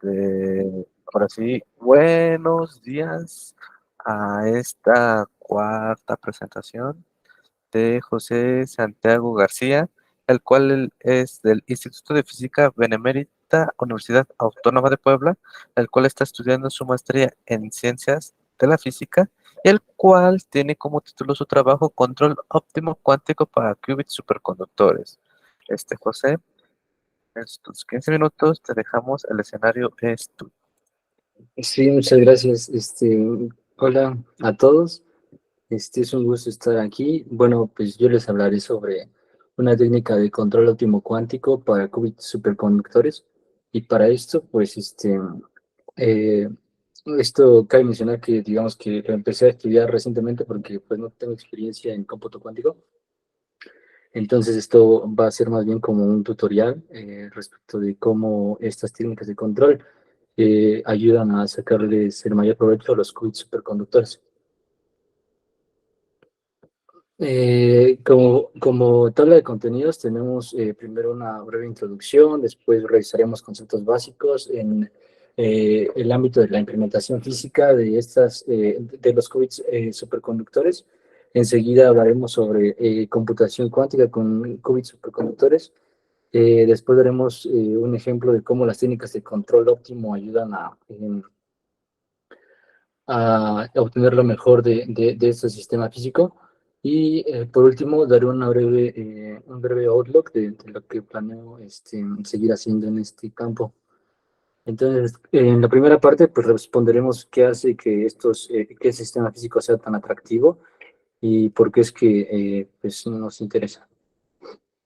Ahora sí, buenos días a esta cuarta presentación de José Santiago García, el cual él es del Instituto de Física Benemérita Universidad Autónoma de Puebla, el cual está estudiando su maestría en Ciencias de la Física, el cual tiene como título su trabajo Control óptimo cuántico para qubits superconductores. José, en tus 15 minutos te dejamos el escenario es tuyo. Sí, muchas gracias. Hola a todos. Es un gusto estar aquí. Bueno, pues yo les hablaré sobre una técnica de control óptimo cuántico para qubits superconductores. Y para esto, pues, eh, esto cabe mencionar que, digamos que lo empecé a estudiar recientemente porque, pues, no tengo experiencia en cómputo cuántico. Entonces, esto va a ser más bien como un tutorial respecto de cómo estas técnicas de control ayudan a sacarles el mayor provecho a los qubits superconductores. Como tabla de contenidos tenemos primero una breve introducción, después revisaremos conceptos básicos en el ámbito de la implementación física de los qubits superconductores. Enseguida hablaremos sobre computación cuántica con qubits superconductores. Después veremos un ejemplo de cómo las técnicas de control óptimo ayudan a obtener lo mejor de este sistema físico. Y por último, daré un breve outlook de lo que planeo seguir haciendo en este campo. Entonces, en la primera parte, pues responderemos qué hace que el sistema físico sea tan atractivo y por qué es que pues, nos interesa.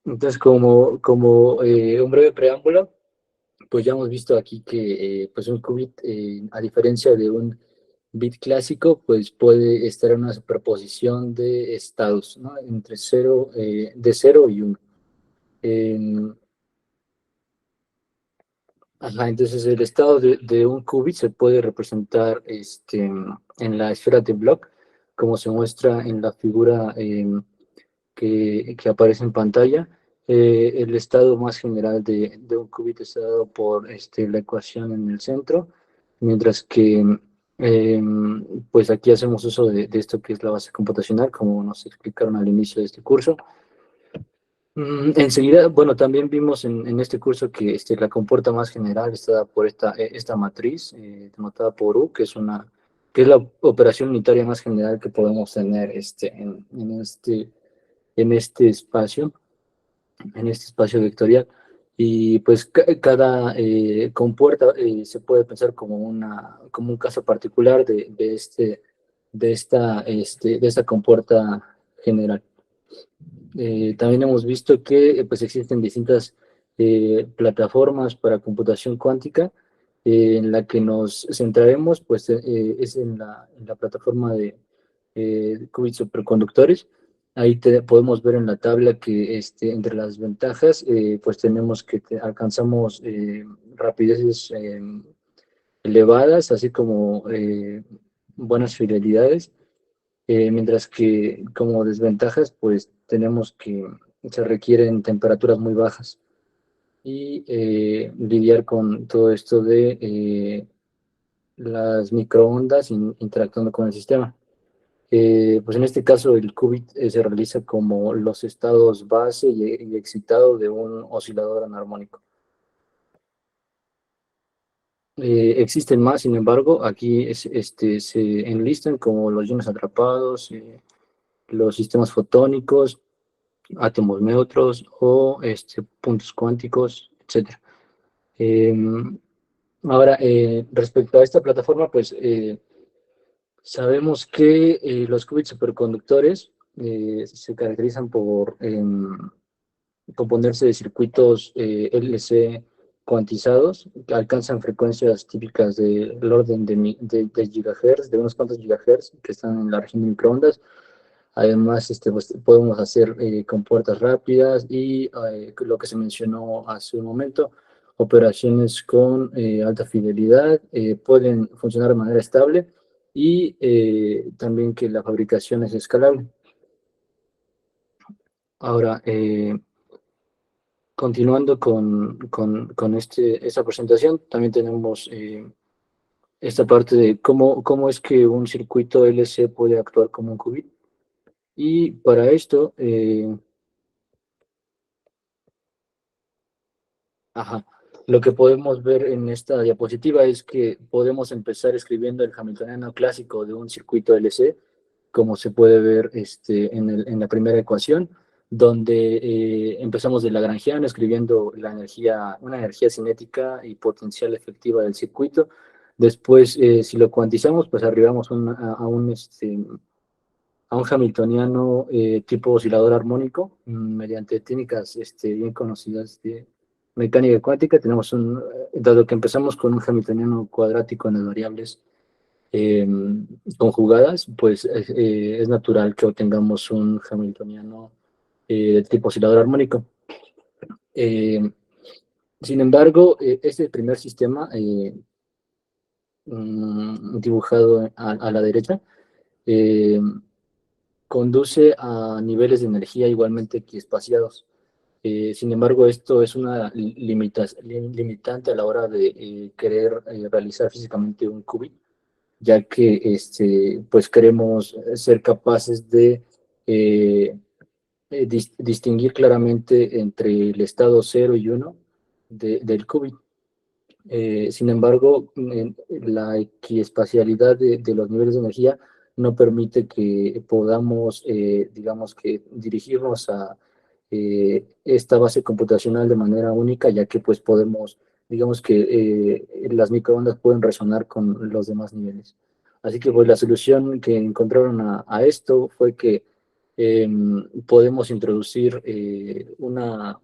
Entonces, como un breve preámbulo, pues ya hemos visto aquí que pues un qubit, a diferencia de un bit clásico, pues puede estar en una superposición de estados, ¿no? Entre de 0 y 1. Entonces el estado de un qubit se puede representar en la esfera de Bloch, como se muestra en la figura que aparece en pantalla. El estado más general de un qubit está dado por la ecuación en el centro, mientras que eh, pues aquí hacemos uso de esto que es la base computacional, como nos explicaron al inicio de este curso. Enseguida, bueno, también vimos en este curso que la compuerta más general está dada por esta matriz, denotada por U, que es la operación unitaria más general que podemos tener en este espacio, en este espacio vectorial. Y pues cada compuerta se puede pensar como un caso particular de esta compuerta general. También hemos visto que pues existen distintas plataformas para computación cuántica. En la que nos centraremos pues es en la plataforma de qubits superconductores. Ahí podemos ver en la tabla que entre las ventajas pues tenemos que alcanzamos rapideces elevadas, así como buenas fidelidades, mientras que como desventajas pues tenemos que se requieren temperaturas muy bajas y lidiar con todo esto de las microondas interactuando con el sistema. Pues en este caso el qubit se realiza como los estados base y excitado de un oscilador anarmónico. Existen más, sin embargo, aquí se enlistan como los iones atrapados, los sistemas fotónicos, átomos neutros o puntos cuánticos, etc. Ahora, respecto a esta plataforma, pues sabemos que los qubits superconductores se caracterizan por componerse de circuitos LC cuantizados que alcanzan frecuencias típicas del orden de gigahertz, de unos cuantos gigahertz que están en la región de microondas. Además, pues, podemos hacer compuertas rápidas y lo que se mencionó hace un momento, operaciones con alta fidelidad, pueden funcionar de manera estable y también que la fabricación es escalable. Ahora, continuando con esta presentación, también tenemos esta parte de cómo es que un circuito LC puede actuar como un qubit. Y para esto, ajá, lo que podemos ver en esta diapositiva es que podemos empezar escribiendo el hamiltoniano clásico de un circuito LC, como se puede ver en la primera ecuación, donde empezamos de Lagrangiano escribiendo una energía cinética y potencial efectiva del circuito. Después, si lo cuantizamos, pues arribamos a un hamiltoniano tipo oscilador armónico mediante técnicas bien conocidas de mecánica cuántica. Dado que empezamos con un hamiltoniano cuadrático en las variables eh, conjugadas, pues es natural que obtengamos un hamiltoniano de tipo oscilador armónico. Eh, Sin embargo, este primer sistema dibujado a la derecha eh, conduce a niveles de energía igualmente equiespaciados. Sin embargo, esto es una limitante a la hora de querer realizar físicamente un qubit, ya que pues queremos ser capaces de eh, distinguir claramente entre el estado 0 y 1 del qubit. Sin embargo, la equiespacialidad de los niveles de energía no permite que podamos, digamos que, dirigirnos a esta base computacional de manera única, ya que pues podemos, digamos que las microondas pueden resonar con los demás niveles. Así que pues la solución que encontraron a esto fue que podemos introducir una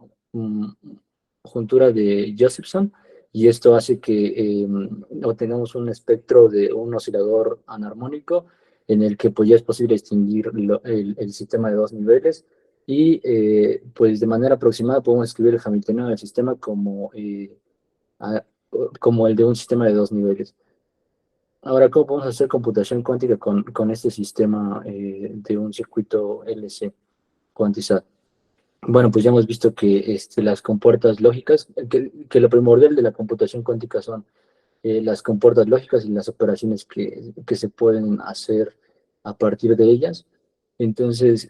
juntura de Josephson, y esto hace que obtengamos un espectro de un oscilador anarmónico en el que pues ya es posible distinguir el sistema de dos niveles, y pues de manera aproximada podemos escribir el hamiltoniano del sistema a- como el de un sistema de dos niveles. Ahora, ¿cómo podemos hacer computación cuántica con este sistema de un circuito LC cuantizado? Bueno, pues ya hemos visto que las compuertas lógicas, que lo primordial de la computación cuántica son las compuertas lógicas y las operaciones que se pueden hacer a partir de ellas. Entonces,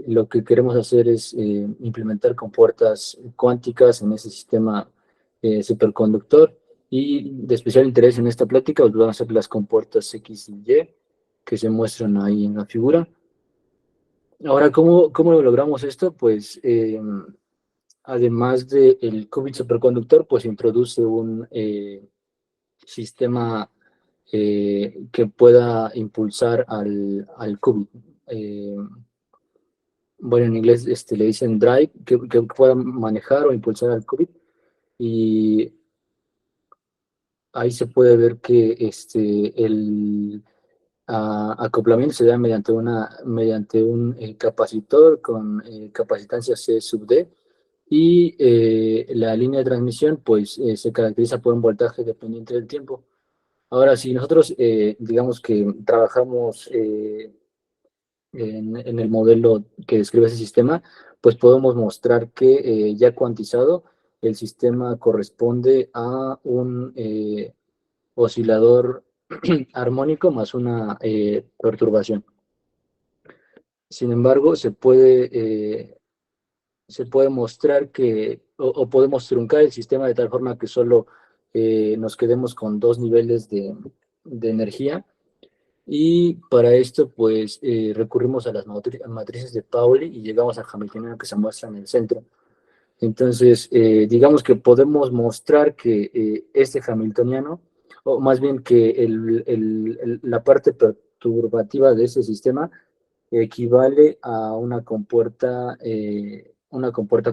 lo que queremos hacer es implementar compuertas cuánticas en ese sistema superconductor, y de especial interés en esta plática os van a ser las compuertas X y Y que se muestran ahí en la figura. Ahora, ¿cómo logramos esto? Pues además del qubit superconductor, pues introduce un sistema que pueda impulsar al qubit. Eh, bueno, en inglés le dicen drive, que pueda manejar o impulsar al qubit. Y ahí se puede ver que el acoplamiento se da mediante un capacitor con capacitancia C sub D, y la línea de transmisión pues se caracteriza por un voltaje dependiente del tiempo. Ahora, si nosotros digamos que trabajamos en el modelo que describe ese sistema, pues podemos mostrar que ya cuantizado, el sistema corresponde a un oscilador armónico más una perturbación. Sin embargo, se puede mostrar o podemos truncar el sistema de tal forma que solo nos quedemos con dos niveles de energía. Y para esto, pues, recurrimos a las matrices de Pauli y llegamos al hamiltoniano que se muestra en el centro. Entonces, digamos que podemos mostrar que este hamiltoniano, o más bien que la parte perturbativa de ese sistema, equivale a una compuerta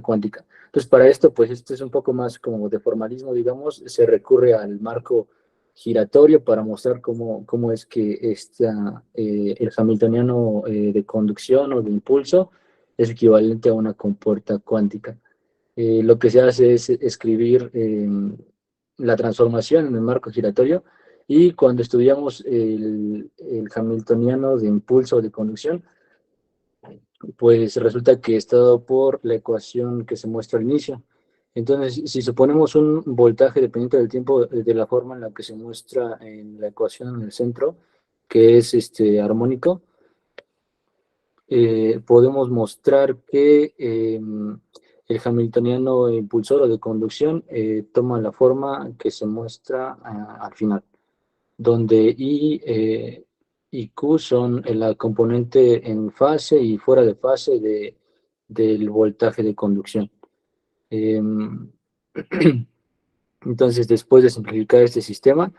cuántica. Entonces, para esto, pues esto es un poco más como de formalismo, digamos, se recurre al marco giratorio para mostrar cómo es que el hamiltoniano de conducción o de impulso es equivalente a una compuerta cuántica. Lo que se hace es escribir la transformación en el marco giratorio, y cuando estudiamos el hamiltoniano de impulso o de conducción, pues resulta que está dado por la ecuación que se muestra al inicio. Entonces, si suponemos un voltaje dependiente del tiempo de la forma en la que se muestra en la ecuación en el centro, que es armónico, podemos mostrar que el hamiltoniano impulsor o de conducción toma la forma que se muestra al final, donde y Q son la componente en fase y fuera de fase del voltaje de conducción. Em, entonces, después de simplificar este sistema,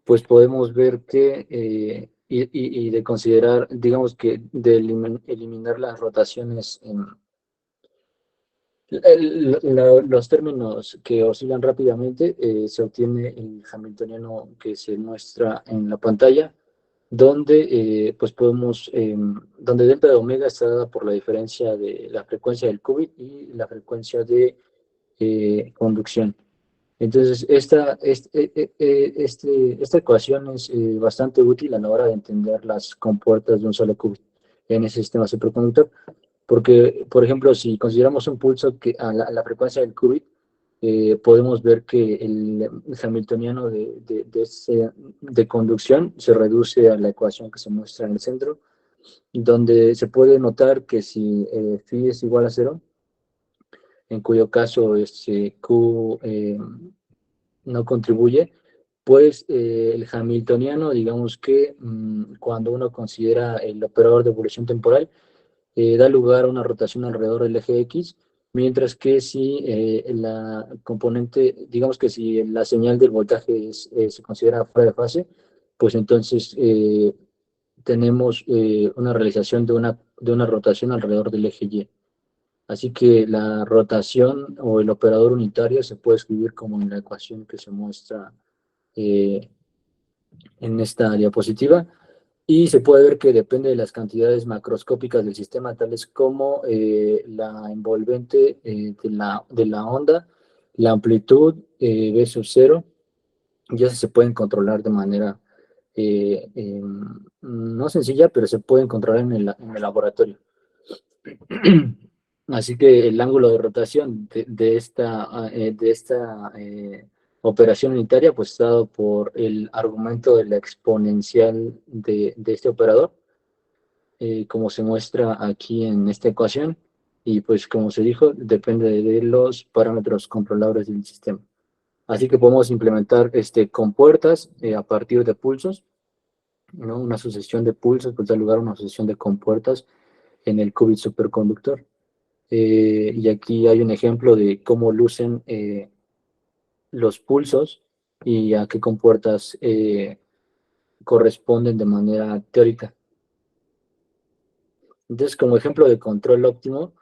pues podemos ver que, y de considerar, digamos que de eliminar las rotaciones en los términos que oscilan rápidamente, se obtiene el hamiltoniano que se muestra en la pantalla, donde pues podemos, donde delta de omega está dada por la diferencia de la frecuencia del qubit y la frecuencia de conducción. Entonces, esta ecuación es bastante útil a la hora de entender las compuertas de un solo qubit en ese sistema superconductor, porque, por ejemplo, si consideramos un pulso que a la frecuencia del qubit, podemos ver que el hamiltoniano de conducción se reduce a la ecuación que se muestra en el centro, donde se puede notar que si phi es igual a cero, en cuyo caso Q no contribuye, pues el hamiltoniano, digamos que cuando uno considera el operador de evolución temporal, da lugar a una rotación alrededor del eje X, mientras que si la componente, digamos que si la señal del voltaje se considera fuera de fase, pues entonces tenemos una realización de una rotación alrededor del eje Y. Así que la rotación o el operador unitario se puede escribir como en la ecuación que se muestra eh, en esta diapositiva, y se puede ver que depende de las cantidades macroscópicas del sistema, tales como la envolvente de la onda, la amplitud V sub 0, ya se pueden controlar de manera no sencilla, pero se pueden controlar en el laboratorio. Así que el ángulo de rotación de esta operación unitaria, pues está dado por el argumento de la exponencial de este operador, como se muestra aquí en esta ecuación, y pues como se dijo, depende de los parámetros controlables del sistema. Así que podemos implementar compuertas a partir de pulsos, ¿no? Una sucesión de pulsos pues da lugar a una sucesión de compuertas en el qubit superconductor. Y aquí hay un ejemplo de cómo lucen los pulsos y a qué compuertas corresponden de manera teórica. Entonces, como ejemplo de control óptimo,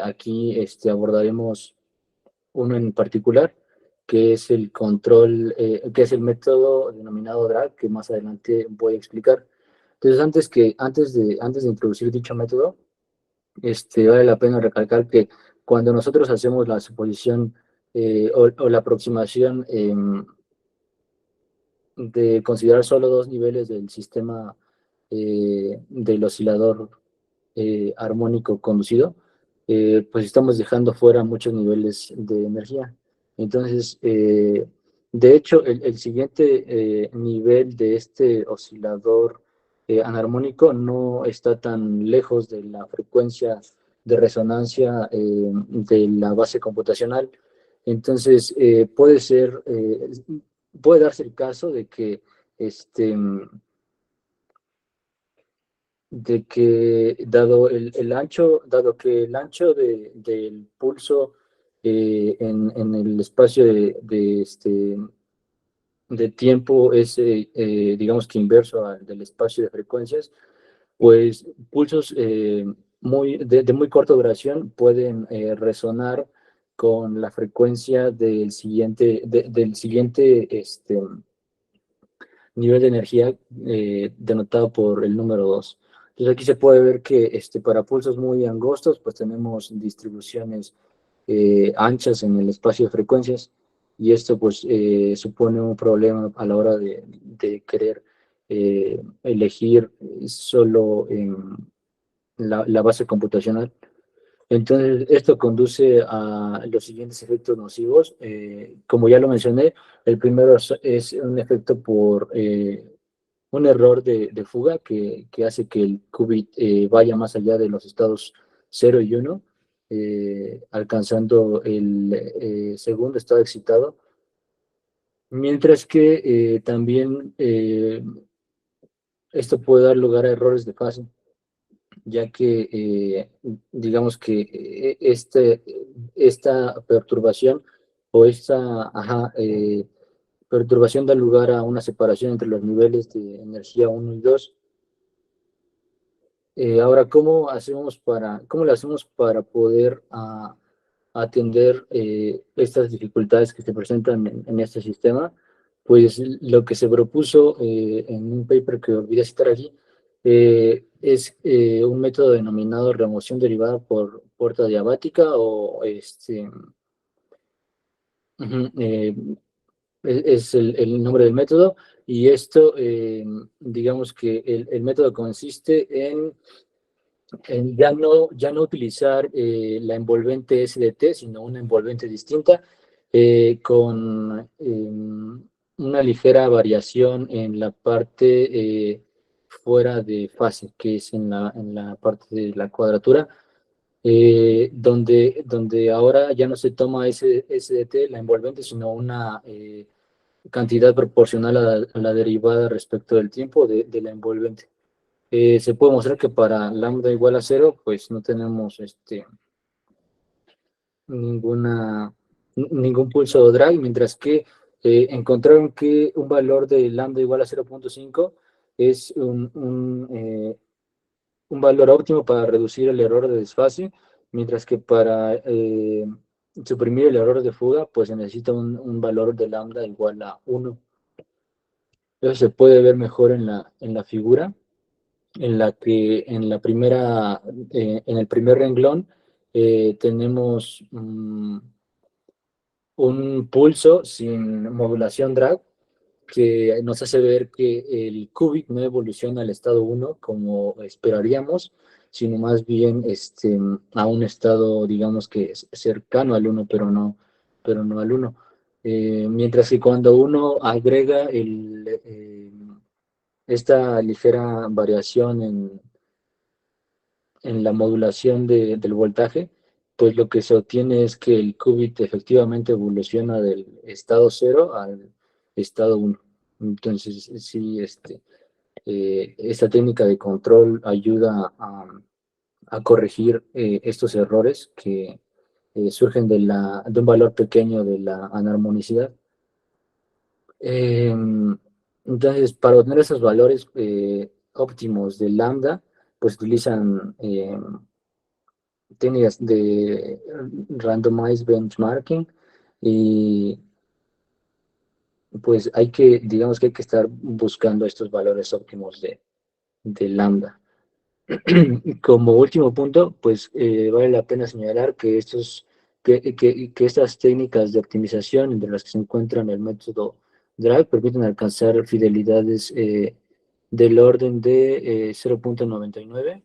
aquí abordaremos uno en particular, que es el control, que es el método denominado drag, que más adelante voy a explicar. Entonces, antes de introducir dicho método, vale la pena recalcar que cuando nosotros hacemos la suposición o la aproximación de considerar solo dos niveles del sistema del oscilador armónico conducido, pues estamos dejando fuera muchos niveles de energía. Entonces, de hecho, el siguiente nivel de este oscilador anarmónico no está tan lejos de la frecuencia de resonancia de la base computacional. Entonces, puede darse el caso este, de que dado que el ancho del pulso en el espacio de tiempo es, digamos que inverso al del espacio de frecuencias, pues pulsos de muy corta duración pueden resonar con la frecuencia del siguiente nivel de energía denotado por el número 2. Entonces aquí se puede ver que para pulsos muy angostos, pues tenemos distribuciones anchas en el espacio de frecuencias, y esto pues supone un problema a la hora de querer elegir solo la base computacional. Entonces, esto conduce a los siguientes efectos nocivos. Como ya lo mencioné, el primero es un efecto por un error de fuga que hace que el qubit vaya más allá de los estados 0 y 1, alcanzando el segundo estado excitado, mientras que también esto puede dar lugar a errores de fase, ya que digamos que esta perturbación o esta perturbación da lugar a una separación entre los niveles de energía uno y 2. Ahora, ¿cómo lo hacemos para poder atender estas dificultades que se presentan en este sistema? Pues lo que se propuso en un paper que olvidé citar aquí es un método denominado remoción derivada por puerta diabática o ujú, es el nombre del método. Y esto, digamos que el método consiste en ya no utilizar la envolvente SDT, sino una envolvente distinta, con una ligera variación en la parte fuera de fase, que es en la parte de la cuadratura, donde ahora ya no se toma ese SDT, la envolvente, sino una cantidad proporcional a la derivada respecto del tiempo de la envolvente. Se puede mostrar que para lambda igual a cero, pues no tenemos ninguna, ningún pulso de drag, mientras que encontraron que un valor de lambda igual a 0,5 es un valor óptimo para reducir el error de desfase, mientras que para suprimir el error de fuga, pues se necesita un valor de lambda igual a 1. Eso se puede ver mejor en la figura, en la que en el primer renglón tenemos un pulso sin modulación drag que nos hace ver que el qubit no evoluciona al estado 1 como esperaríamos, sino más bien a un estado, digamos que es cercano al 1, pero no al 1. Mientras que cuando uno agrega esta ligera variación en la modulación del voltaje, pues lo que se obtiene es que el qubit efectivamente evoluciona del estado 0 al estado 1. Entonces, sí, esta técnica de control ayuda a corregir estos errores que surgen de un valor pequeño de la anarmonicidad. Entonces, para obtener esos valores óptimos de lambda, pues utilizan técnicas de randomized benchmarking y pues digamos que hay que estar buscando estos valores óptimos de lambda. Como último punto, pues vale la pena señalar que estas técnicas de optimización, entre las que se encuentran el método DRAG, permiten alcanzar fidelidades del orden de 0,99,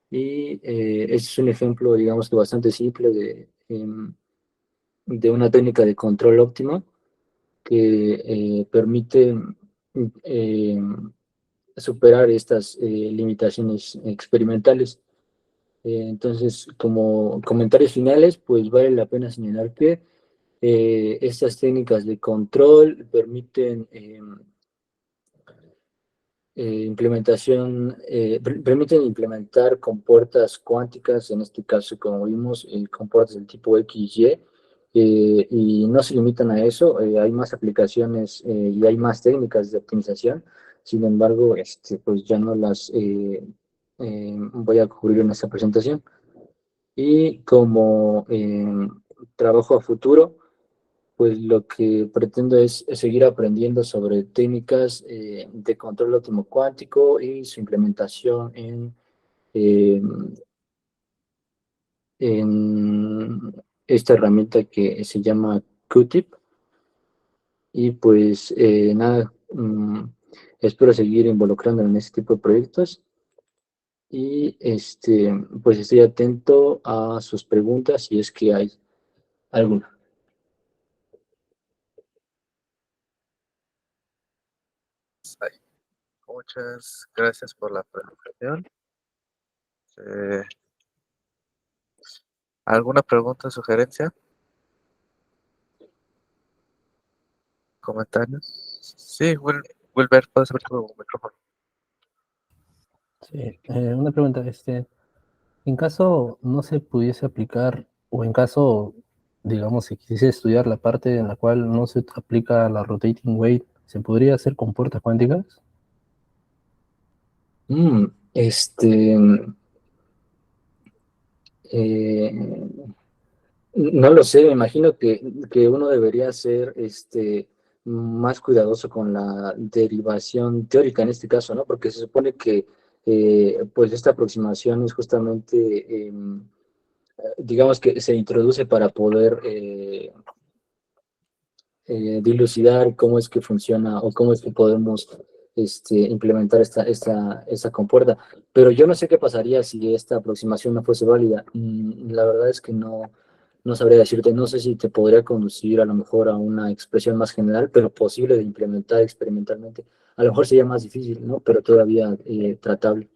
y este es un ejemplo, digamos que bastante simple de una técnica de control óptima que permite em, superar estas limitaciones experimentales. Entonces, como comentarios finales, pues vale la pena señalar que estas técnicas de control permiten implementar compuertas cuánticas, en este caso, como vimos, compuertas del tipo XY, y no se limitan a eso, hay más aplicaciones y hay más técnicas de optimización. Sin embargo, pues ya no las voy a cubrir en esta presentación. Y como trabajo a futuro, pues lo que pretendo es seguir aprendiendo sobre técnicas de control óptimo cuántico y su implementación eh, en esta herramienta que se llama QTIP. Y pues nada, espero seguir involucrándome en este tipo de proyectos y pues estoy atento a sus preguntas si es que hay alguna. Ahí. Muchas gracias por la presentación. Eh, ¿Alguna pregunta o sugerencia? ¿Comentarios? Sí, Wilber, puedes abrir tu micrófono. Sí, una pregunta, en caso no se pudiese aplicar, o en caso, digamos, si quisiese estudiar la parte en la cual no se aplica la rotating weight, ¿se podría hacer con puertas cuánticas? Mm, este, eh, no lo sé, me imagino que uno debería ser más cuidadoso con la derivación teórica en este caso, ¿no? Porque se supone que pues esta aproximación es justamente, digamos que se introduce para poder dilucidar cómo es que funciona o cómo es que podemos implementar esta compuerta. Pero yo no sé qué pasaría si esta aproximación no fuese válida. La verdad es que no sabría decirte, no sé si te podría conducir a lo mejor a una expresión más general, pero posible de implementar experimentalmente. A lo mejor sería más difícil, ¿no? Pero todavía tratable.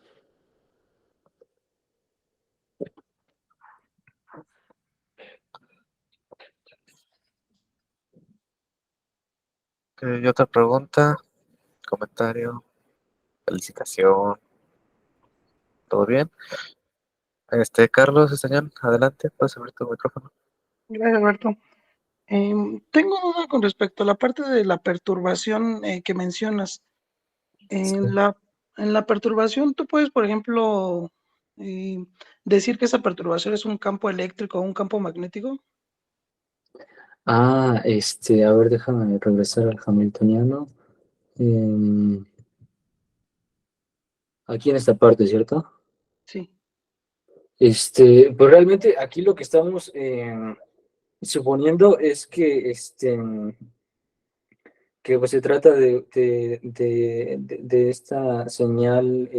¿Y otra pregunta? ¿Comentario? ¿Felicitación? ¿Todo bien? Carlos Estañón, adelante, puedes abrir tu micrófono. Gracias, Alberto. Tengo duda con respecto a la parte de la perturbación que mencionas. En la perturbación, tú puedes, por ejemplo, eh, decir que esa perturbación es un campo eléctrico o un campo magnético. A ver, déjame regresar al hamiltoniano. Em, Aquí en esta parte, ¿cierto? Sí. Pues realmente aquí lo que estamos suponiendo es que pues, se trata de esta señal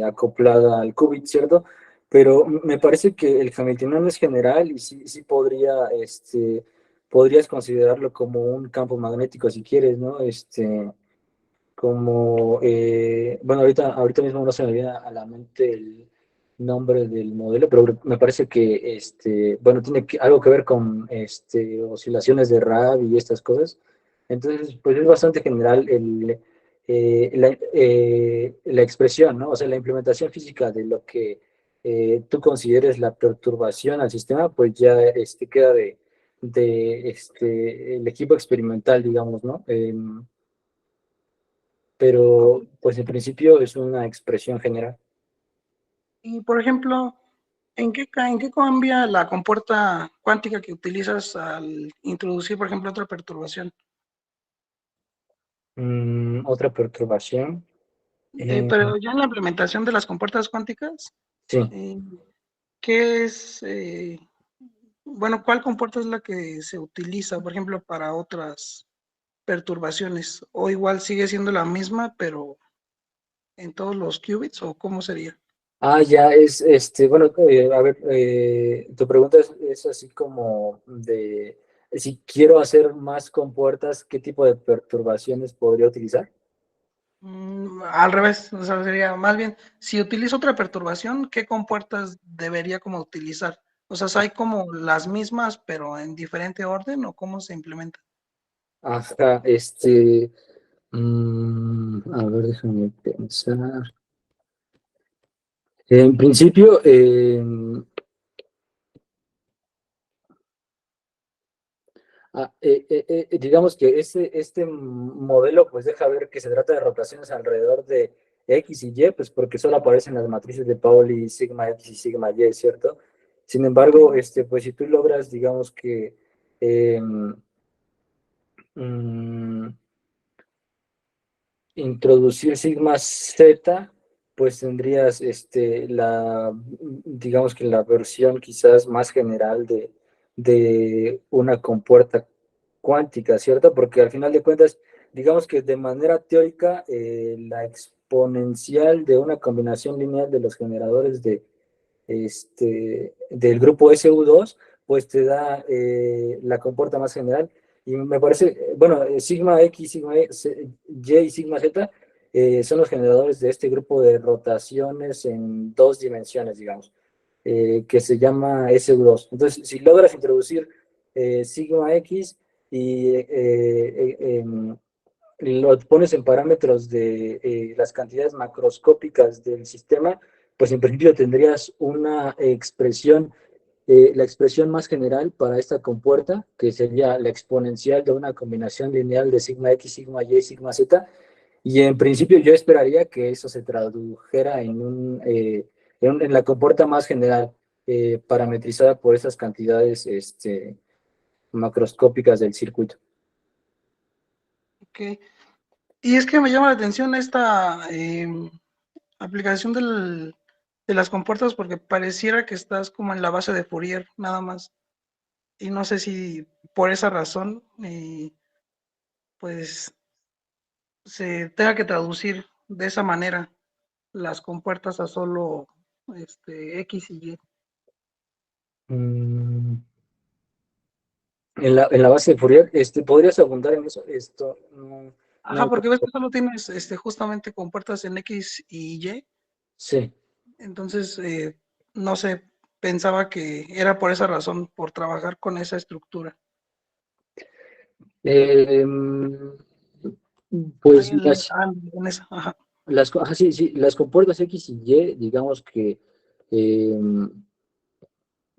acoplada al qubit, ¿cierto? Pero me parece que el hamiltoniano es general y sí podrías considerarlo como un campo magnético si quieres, ¿no? Como, bueno, ahorita mismo no se me viene a la mente el nombre del modelo, pero me parece que, bueno, tiene algo que ver con oscilaciones de Rab y estas cosas. Entonces, pues es bastante general la expresión, ¿no? O sea, la implementación física de lo que tú consideres la perturbación al sistema, pues ya queda de el equipo experimental, digamos, ¿no? Pero pues en principio es una expresión general. Y, por ejemplo, en qué cambia la compuerta cuántica que utilizas al introducir, por ejemplo, otra perturbación? Otra perturbación. Pero ya en la implementación de las compuertas cuánticas, Sí. eh, ¿qué es, bueno, cuál compuerta es la que se utiliza, por ejemplo, para otras perturbaciones? ¿O igual sigue siendo la misma, pero en todos los qubits? ¿O cómo sería? Ya es, bueno, a ver, tu pregunta es así como de si quiero hacer más compuertas, ¿qué tipo de perturbaciones podría utilizar? Al revés, o sea, sería más bien, si utilizo otra perturbación, ¿qué compuertas debería como utilizar? O sea, ¿hay como las mismas, pero en diferente orden o cómo se implementa? Ajá, a ver, déjame pensar. En principio, digamos que este modelo pues deja ver que se trata de rotaciones alrededor de X y Y, pues porque solo aparecen las matrices de Pauli, sigma X y sigma Y, ¿cierto? Sin Ok. embargo, pues si tú logras, digamos que eh, mm, introducir sigma Z, pues tendrías digamos que la versión quizás más general de una compuerta cuántica, ¿cierto? Porque al final de cuentas, digamos que de manera teórica, la exponencial de una combinación lineal de los generadores del grupo SU2, pues te da la compuerta más general. Y me parece, bueno, sigma X, sigma Y y sigma Z son los generadores de este grupo de rotaciones en 2 dimensiones, digamos, que se llama SU2. Entonces, si logras introducir sigma X y lo pones en parámetros de las cantidades macroscópicas del sistema, pues en principio tendrías una expresión, la expresión más general para esta compuerta, que sería la exponencial de una combinación lineal de sigma X, sigma Y, sigma Z, y en principio yo esperaría que eso se tradujera en la compuerta más general, parametrizada por esas cantidades macroscópicas del circuito. Ok. Y es que me llama la atención esta aplicación de las compuertas porque pareciera que estás como en la base de Fourier, nada más. Y no sé si por esa razón, pues, se tenga que traducir de esa manera las compuertas a solo X y Y. Mm, en la base de Fourier, ¿podrías abundar en eso? Ajá, porque ves que solo tienes justamente compuertas en X y Y. Sí. Entonces, no sé, pensaba que era por esa razón, por trabajar con esa estructura. Pues Ahí en esa, ajá. sí, sí, las compuertas X y Y, digamos que eh,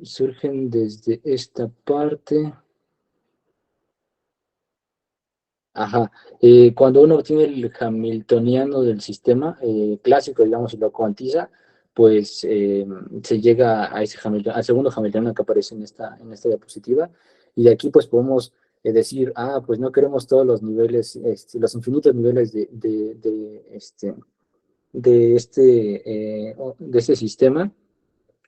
surgen desde esta parte. Ajá. Cuando uno obtiene el hamiltoniano del sistema clásico, digamos, y lo cuantiza, pues se llega a ese al segundo hamiltoniano que aparece en esta diapositiva, y de aquí pues podemos decir, pues no queremos todos los niveles, los infinitos niveles de este sistema,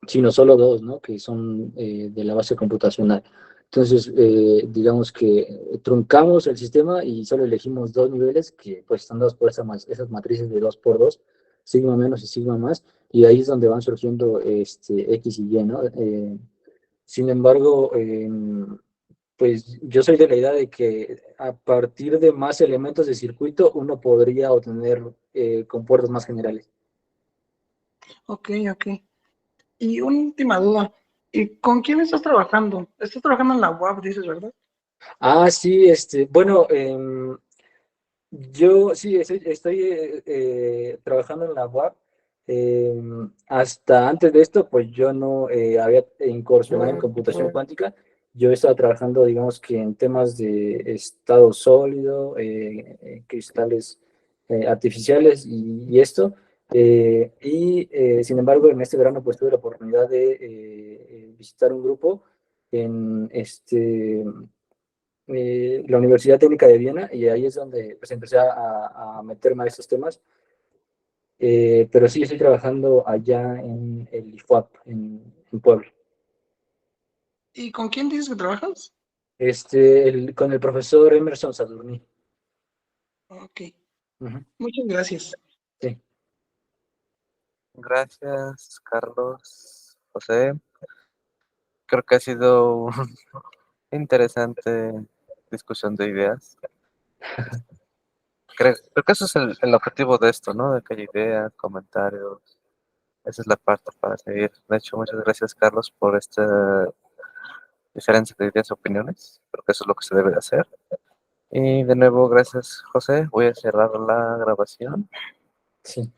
sino solo dos, ¿no? Que son de la base computacional. Entonces, digamos que truncamos el sistema y solo elegimos dos niveles que pues están dados por esas matrices de 2 por 2, sigma menos y sigma más, y ahí es donde van surgiendo X y Y, ¿no? Sin embargo, pues yo soy de la idea de que a partir de más elementos de circuito uno podría obtener compuertas más generales. Ok, ok. Y una última duda. ¿Y con quién estás trabajando? Estás trabajando en la UAP, dices, ¿verdad? Sí, bueno, yo sí estoy trabajando en la UAP. Hasta antes de esto, pues yo no había incursionado en computación cuántica. Yo estaba trabajando, digamos que en temas de estado sólido, cristales artificiales y esto. Sin embargo, en este verano pues tuve la oportunidad de visitar un grupo en la Universidad Técnica de Viena, y ahí es donde pues, empecé a meterme a estos temas. Pero sí estoy trabajando allá en el IFUAP, en Puebla. ¿Y con quién dices que trabajas? Con el profesor Emerson Sadurní. Ok, Ujú. muchas gracias. Sí. Gracias, Carlos, José. Creo que ha sido una interesante discusión de ideas. Creo que eso es el objetivo de esto, ¿no? De que haya ideas, comentarios. Esa es la parte para seguir. De hecho, muchas gracias, Carlos, por esta diferencia de ideas y opiniones. Creo que eso es lo que se debe de hacer. Y de nuevo, gracias, José. Voy a cerrar la grabación. Sí.